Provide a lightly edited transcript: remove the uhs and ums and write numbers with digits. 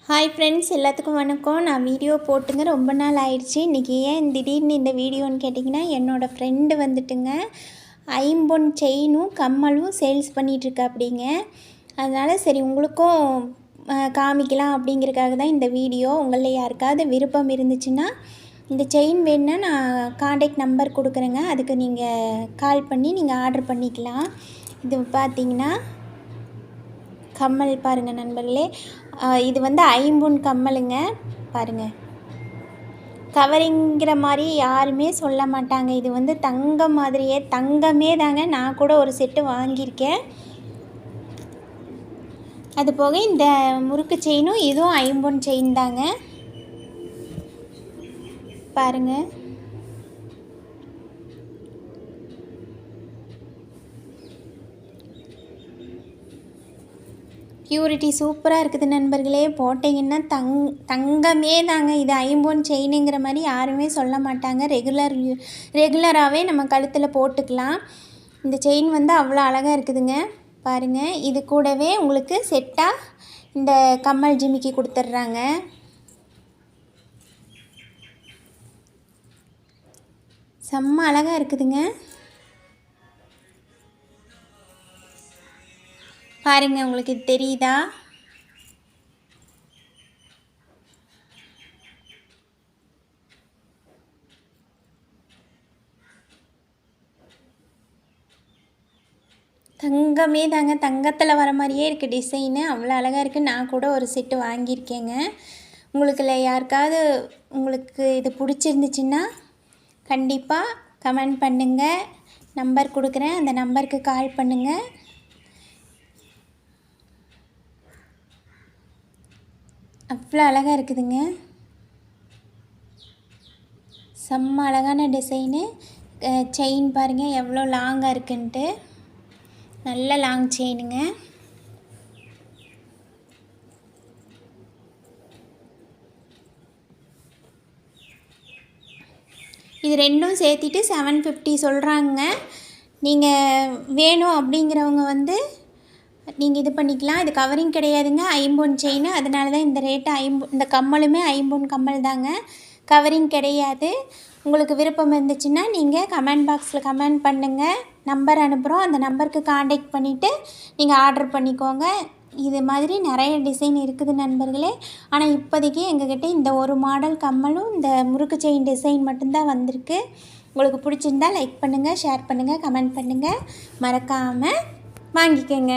Hi friends, எல்லாத்துக்கும் வணக்கம். நான் வீடியோ போட்டுங்க ரொம்ப நாள் ஆயிடுச்சு. இன்றைக்கி ஏன் திடீர்னு இந்த வீடியோன்னு கேட்டிங்கன்னா, என்னோடய ஃப்ரெண்டு வந்துட்டுங்க ஐம்பொன் செயினும் கம்மலும் சேல்ஸ் பண்ணிகிட்ருக்கா அப்படிங்க. அதனால் சரி உங்களுக்கும் காமிக்கலாம் அப்படிங்கிறதுக்காக தான் இந்த வீடியோ. உங்களில் யாருக்காவது விருப்பம் இருந்துச்சுன்னா இந்த செயின் வேணுன்னா நான் காண்டாக்ட் நம்பர் கொடுக்குறேங்க. அதுக்கு நீங்கள் கால் பண்ணி நீங்கள் ஆர்டர் பண்ணிக்கலாம். இது பார்த்திங்கன்னா கம்மல் பாருங்கள் நண்பர்களே, இது வந்து ஐம்பொன் கம்மலுங்க. பாருங்கள், கவரிங்கிற மாதிரி யாருமே சொல்ல மாட்டாங்க. இது வந்து தங்கம் மாதிரியே தங்கமே தாங்க. நான் கூட ஒரு செட்டு வாங்கியிருக்கேன். அது போக இந்த முறுக்கு செயினும் இதுவும் ஐம்பொன் செயின் தாங்க. பாருங்கள், பியூரிட்டி சூப்பராக இருக்குது நண்பர்களே. போட்டிங்கன்னா தங்கமே தாங்க. இது ஐம்பொன் செயினுங்கிற மாதிரி யாருமே சொல்ல மாட்டாங்க. ரெகுலராகவே நம்ம கழுத்தில் போட்டுக்கலாம். இந்த செயின் வந்து அவ்வளோ அழகாக இருக்குதுங்க. பாருங்கள், இது கூடவே உங்களுக்கு செட்டாக இந்த கம்மல் ஜிமிக்கி கொடுத்துட்றாங்க. செம்ம அழகாக இருக்குதுங்க. பாருங்கள், உங்களுக்கு இது தெரியுதா? தங்கமே தாங்க. தங்கத்தில் வர மாதிரியே இருக்குது டிசைனு. அவ்வளோ அழகாக இருக்குது. நான் கூட ஒரு செட்டு வாங்கியிருக்கேங்க. உங்களுக்குல யாருக்காவது உங்களுக்கு இது பிடிச்சிருந்துச்சின்னா கண்டிப்பாக கமெண்ட் பண்ணுங்கள். நம்பர் கொடுக்குறேன், அந்த நம்பருக்கு கால் பண்ணுங்கள். அவ்வளோ அழகாக இருக்குதுங்க. செம்ம அழகான டிசைனு. செயின் பாருங்கள் எவ்வளோ லாங்காக இருக்குன்ட்டு. நல்ல லாங் செயினுங்க. இது ரெண்டும் சேர்த்திட்டு 750 சொல்கிறாங்க. நீங்கள் வேணும் அப்படிங்கிறவங்க வந்து நீங்கள் இது பண்ணிக்கலாம். இது கவரிங் கிடையாதுங்க, ஐம்பொன் செயின். அதனால தான் இந்த ரேட்டு. இந்த கம்மலுமே ஐம்பொன் கம்மல் தாங்க, கவரிங் கிடையாது. உங்களுக்கு விருப்பம் இருந்துச்சுன்னா நீங்கள் கமெண்ட் பாக்ஸில் கமெண்ட் பண்ணுங்கள். நம்பர் அனுப்புகிறோம், அந்த நம்பருக்கு காண்டாக்ட் பண்ணிவிட்டு நீங்கள் ஆர்டர் பண்ணிக்கோங்க. இது மாதிரி நிறைய டிசைன் இருக்குது நண்பர்களே. ஆனால் இப்போதைக்கு எங்ககிட்ட இந்த ஒரு மாடல் கம்மலும் இந்த முறுக்கு செயின் டிசைன் மட்டும்தான் வந்திருக்கு. உங்களுக்கு பிடிச்சிருந்தால் லைக் பண்ணுங்கள், ஷேர் பண்ணுங்கள், கமெண்ட் பண்ணுங்கள். மறக்காமல் வாங்கிக்கோங்க.